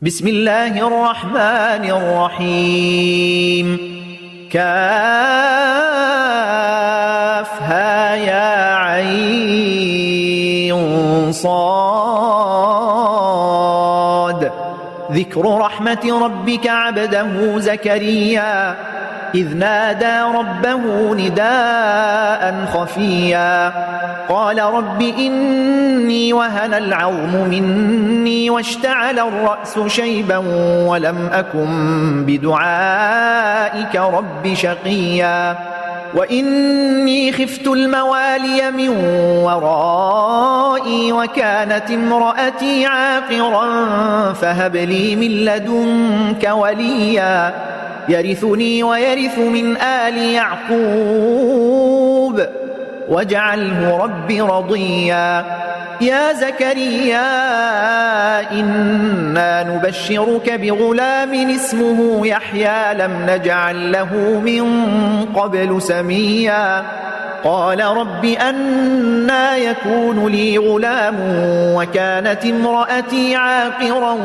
بسم الله الرحمن الرحيم كافها يا عين صاد ذكر رحمة ربك عبده زكريا إذ نادى ربه نداء خفيا قال رب إني وهن العظم مني واشتعل الرأس شيبا ولم أكن بدعائك رب شقيا وإني خفت الموالي من ورائي وكانت امرأتي عاقرا فهب لي من لدنك وليا يرثني ويرث من آل يعقوب واجعله رب رضيا يا زكريا إنا نبشرك بغلام اسمه يحيى لم نجعل له من قبل سميا قال رب أنى يكون لي غلام وكانت امرأتي عاقرا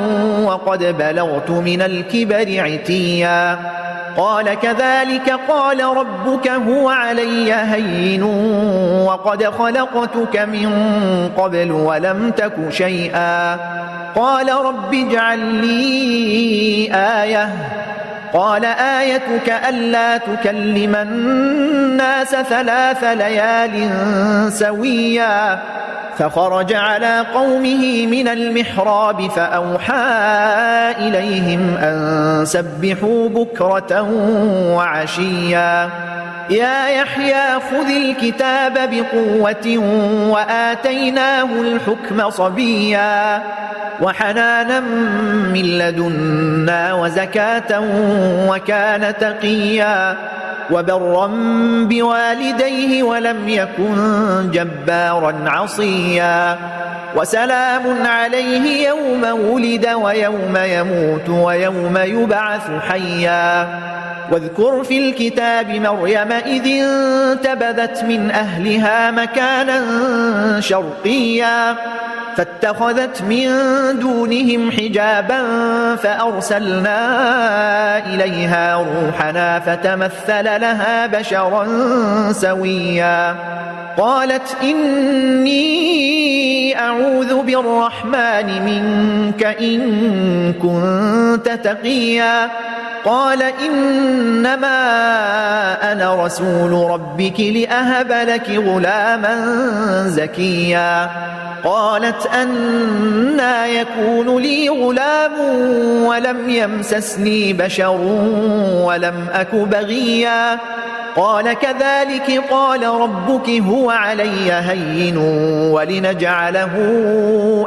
وقد بلغت من الكبر عتيا قال كذلك قال ربك هو علي هين وقد خلقتك من قبل ولم تك شيئا قال رب اجعل لي آية قال آيتك ألا تكلم الناس 3 ليال سويا فخرج على قومه من المحراب فأوحى إليهم أن سبحوا بكرة وعشيا يا يحيى خذ الكتاب بقوة وآتيناه الحكم صبيا وحنانا من لدنا وزكاة وكان تقيا وبرا بوالديه ولم يكن جبارا عصيا وسلام عليه يوم ولد ويوم يموت ويوم يبعث حيا واذكر في الكتاب مريم إذ انتبذت من أهلها مكانا شرقيا فاتخذت من دونهم حجابا فأرسلنا إليها روحنا فتمثل لها بشرا سويا قالت إني أعوذ بالرحمن منك إن كنت تقيا قال إنما أنا رسول ربك لأهب لك غلاما زكيا قالت أنى يكون لي غلام ولم يمسسني بشر ولم أك بغيا قال كذلك قال ربك هو علي هين ولنجعله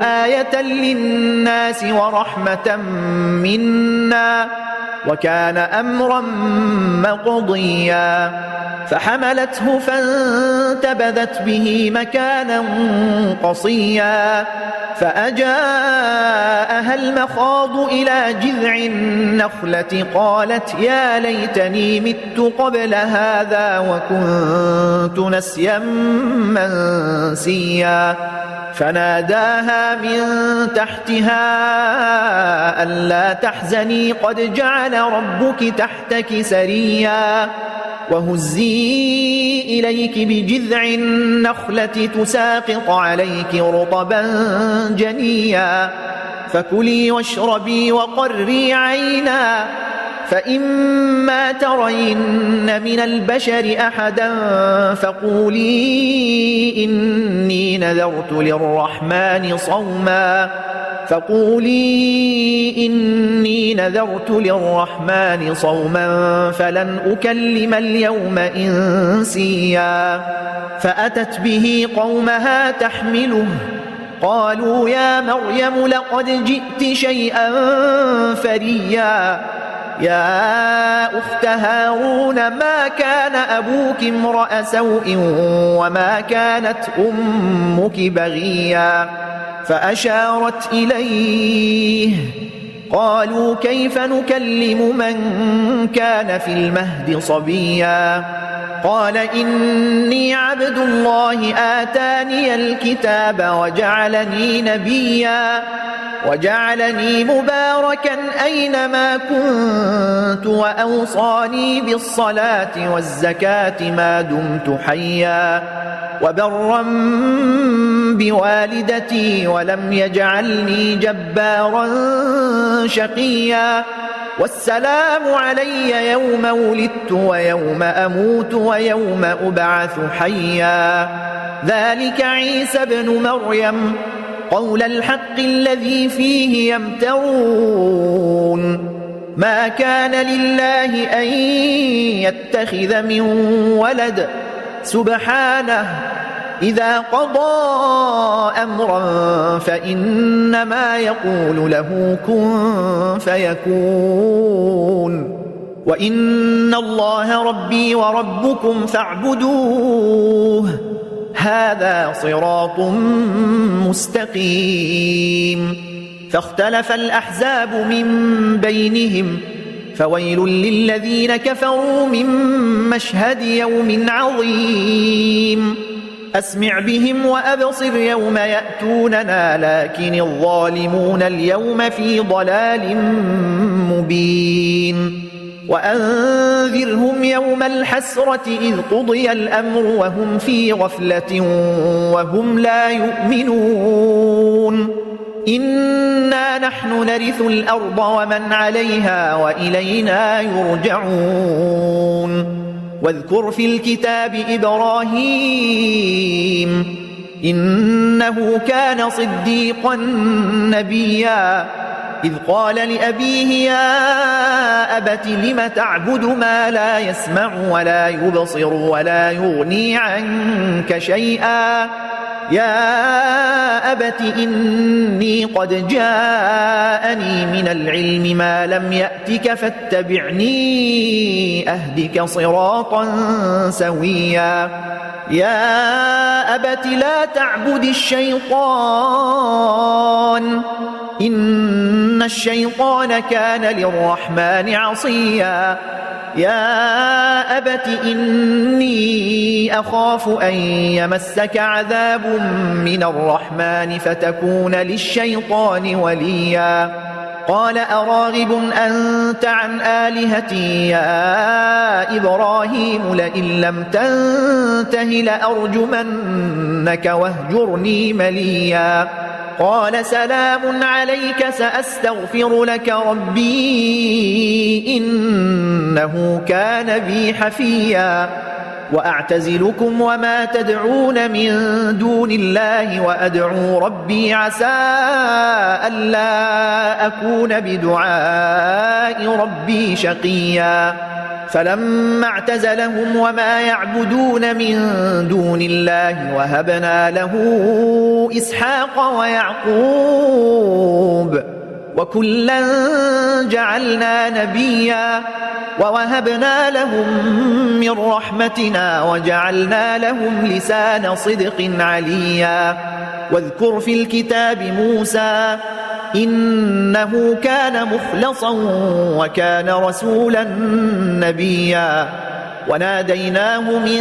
آية للناس ورحمة منا وكان أمرا مقضيا فحملته فانتبذت به مكانا قصيا فأجاءها المخاض إلى جذع النخلة قالت يا ليتني مت قبل هذا وكنت نسيا منسيا فناداها من تحتها ألا تحزني قد جعل ربك تحتك سريا وهزي إليك بجذع النخلة تساقط عليك رطبا جنيا فكلي واشربي وقري عينا فإما ترين من البشر أحدا فقولي إني نذرت للرحمن صوما فلن أكلم اليوم إنسيا فأتت به قومها تحمله قالوا يا مريم لقد جئت شيئا فريا يا أخت هارون ما كان أبوك امرأ سوء وما كانت أمك بغيا فأشارت إليه قالوا كيف نكلم من كان في المهد صبيا قال إني عبد الله آتاني الكتاب وجعلني نبيا وجعلني مباركا أينما كنت وأوصاني بالصلاة والزكاة ما دمت حيا وبرا بوالدتي ولم يجعلني جبارا شقيا والسلام علي يوم ولدت ويوم أموت ويوم أبعث حيا ذلك عيسى ابن مريم قول الحق الذي فيه يمترون ما كان لله أن يتخذ من ولد سبحانه إذا قضى أمرا فإنما يقول له كن فيكون وإن الله ربي وربكم فاعبدوه هذا صراط مستقيم فاختلف الأحزاب من بينهم فويل للذين كفروا من مشهد يوم عظيم أسمع بهم وأبصر يوم يأتوننا لكن الظالمون اليوم في ضلال مبين وأنذرهم يوم الحسرة إذ قضي الأمر وهم في غفلة وهم لا يؤمنون إنا نحن نرث الأرض ومن عليها وإلينا يرجعون واذكر في الكتاب إبراهيم إنه كان صديقا نبيا إذ قال لأبيه يا أبت لم تعبد ما لا يسمع ولا يبصر ولا يغني عنك شيئا يا أبت إني قد جاءني من العلم ما لم يأتك فاتبعني أهدك صراطا سويا يا أبت لا تعبد الشيطان إن الشيطان كان للرحمن عصيا يا أبت إني أخاف أن يمسك عذاب من الرحمن فتكون للشيطان وليا قال أراغب أنت عن آلهتي يا إبراهيم لئن لم تنته لأرجمنك واهجرني مليا قال سلام عليك سأستغفر لك ربي إنه كان بي حفيا وأعتزلكم وما تدعون من دون الله وأدعو ربي عسى ألا أكون بدعاء ربي شقيا فلما اعتزلهم وما يعبدون من دون الله وهبنا له إسحاق ويعقوب وكلا جعلنا نبيا ووهبنا لهم من رحمتنا وجعلنا لهم لسان صدق عليا واذكر في الكتاب موسى إنه كان مخلصا وكان رسولا نبيا وناديناه من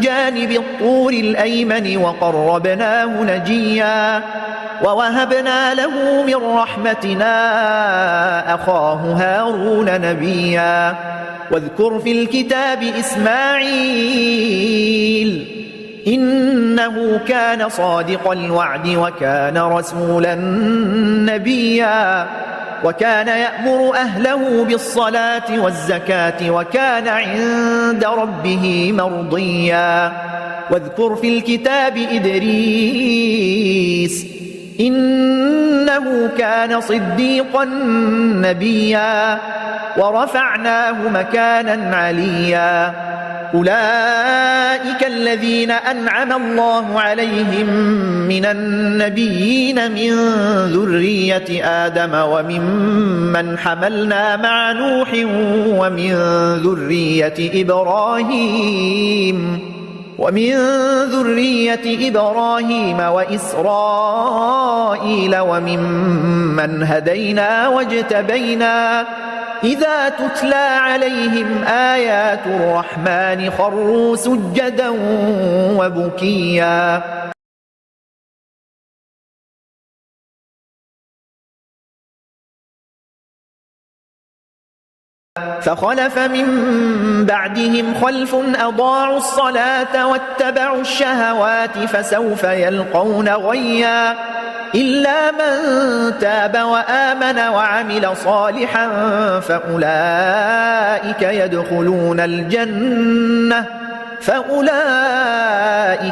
جانب الطور الأيمن وقربناه نجيا ووهبنا له من رحمتنا أخاه هارون نبيا واذكر في الكتاب إسماعيل إنه كان صادق الوعد وكان رسولا نبيا وكان يأمر أهله بالصلاة والزكاة وكان عند ربه مرضيا واذكر في الكتاب إدريس إنه كان صديقا نبيا ورفعناه مكانا عليا أولئك الذين أنعم الله عليهم من النبيين من ذرية آدم وممن حملنا مع نوح ومن ذرية إبراهيم وإسرائيل وممن هدينا واجتبينا إذا تتلى عليهم آيات الرحمن خروا سجدا وبكيا فخلف من بعدهم خلف أضاعوا الصلاة واتبعوا الشهوات فسوف يلقون غيا إلا من تاب وآمن وعمل صالحا فأولئك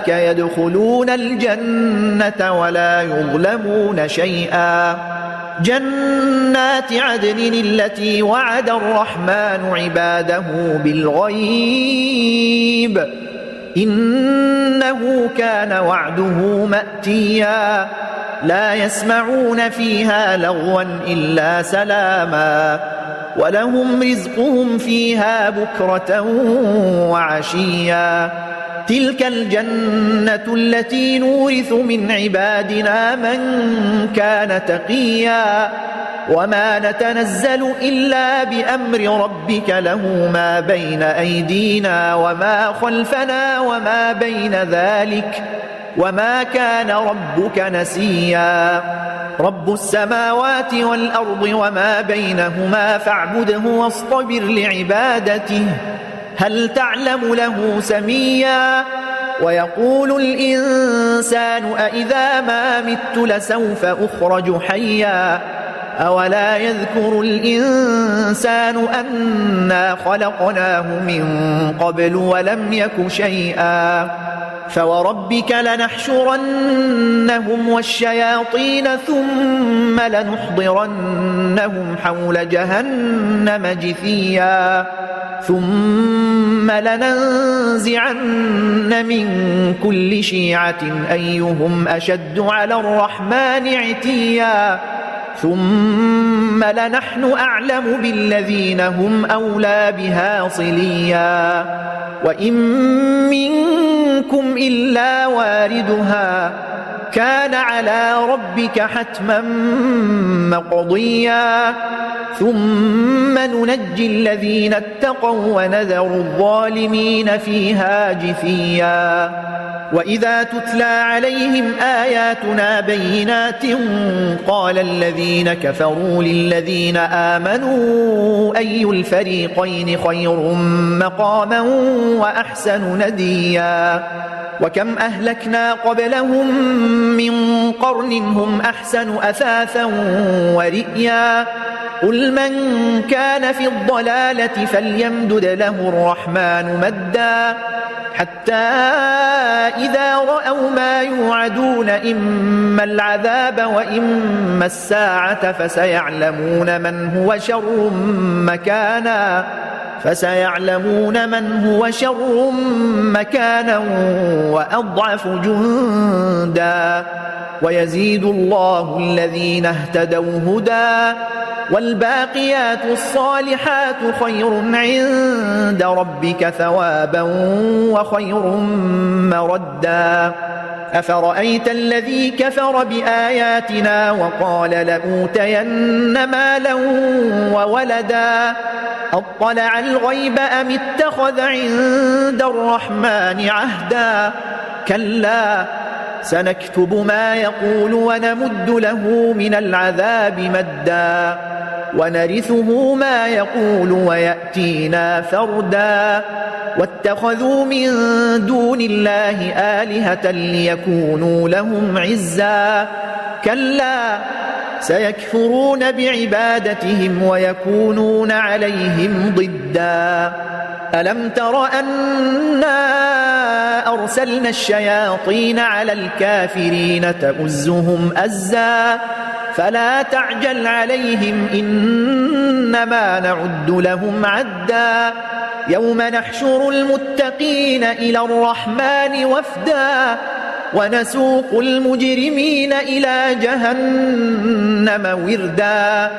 يدخلون الجنة ولا يظلمون شيئا جنات عدن التي وعد الرحمن عباده بالغيب إنه كان وعده مأتيا لا يسمعون فيها لغوا إلا سلاما ولهم رزقهم فيها بكرة وعشيا تلك الجنة التي نورث من عبادنا من كان تقيا وما نتنزل إلا بأمر ربك له ما بين أيدينا وما خلفنا وما بين ذلك وما كان ربك نسيا رب السماوات والأرض وما بينهما فاعبده واصطبر لعبادته هل تعلم له سميا ويقول الإنسان أإذا ما مت لسوف أخرج حيا أولا يذكر الإنسان أنا خلقناه من قبل ولم يك شيئا فوربك لنحشرنهم والشياطين ثم لنحضرنهم حول جهنم جثيا ثم لننزعن من كل شيعة أيهم أشد على الرحمن عتيا ثم لنحن أعلم بالذين هم أولى بها صليا وإن منكم إلا واردها كان على ربك حتما مقضيا ثم ننجي الذين اتقوا ونذر الظالمين فيها جثيا وإذا تتلى عليهم آياتنا بينات قال الذين كفروا للذين آمنوا أي الفريقين خير مقاما وأحسن نديا وكم أهلكنا قبلهم من قرن هم أحسن أثاثا ورئيا قل من كان في الضلالة فليمدد له الرحمن مدا حتى إذا رأوا ما يوعدون إما العذاب وإما الساعة فسيعلمون من هو شر مكانا وأضعف جندا ويزيد الله الذين اهتدوا هدى والباقيات الصالحات خير عند ربك ثوابا وخير مردا أفرأيت الذي كفر بآياتنا وقال لأوتين مالا وولدا أطلع الغيب أم اتخذ عند الرحمن عهدا كلا سنكتب ما يقول ونمد له من العذاب مدا ونرثه ما يقول ويأتينا فردا واتخذوا من دون الله آلهة ليكونوا لهم عزا كلا سيكفرون بعبادتهم ويكونون عليهم ضدا ألم تر أنا أرسلنا الشياطين على الكافرين تؤزهم أزا فلا تعجل عليهم إنما نعد لهم عدا يوم نحشر المتقين إلى الرحمن وفدا ونسوق المجرمين إلى جهنم وردا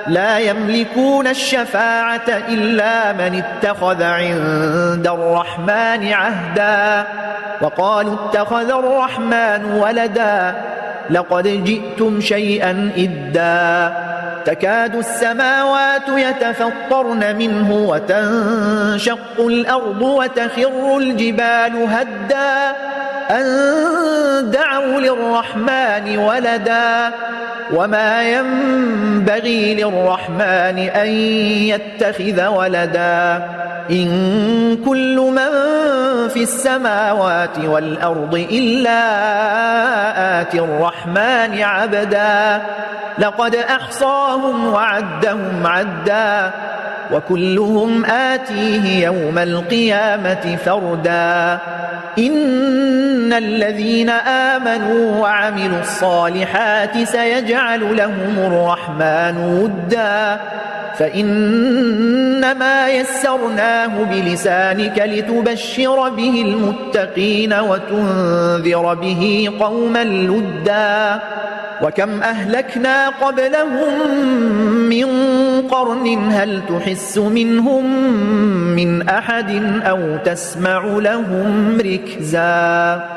لا يملكون الشفاعة إلا من اتخذ عند الرحمن عهدا وقالوا اتخذ الرحمن ولدا لقد جئتم شيئا إدا تكاد السماوات يتفطرن منه وتنشق الأرض وتخر الجبال هدا أن دعوا للرحمن ولدا وما ينبغي للرحمن أن يتخذ ولدا إن كل من في السماوات والأرض إلا آتي الرحمن عبدا لقد أحصاهم وعدهم عدا وكلهم آتيه يوم القيامة فردا إن الذين آمنوا وعملوا الصالحات سيجعل لهم الرحمن ودا فإنما يسرناه بلسانك لتبشر به المتقين وتنذر به قوما لدا وكم أهلكنا قبلهم من قرن هل تحس منهم من أحد أو تسمع لهم ركزا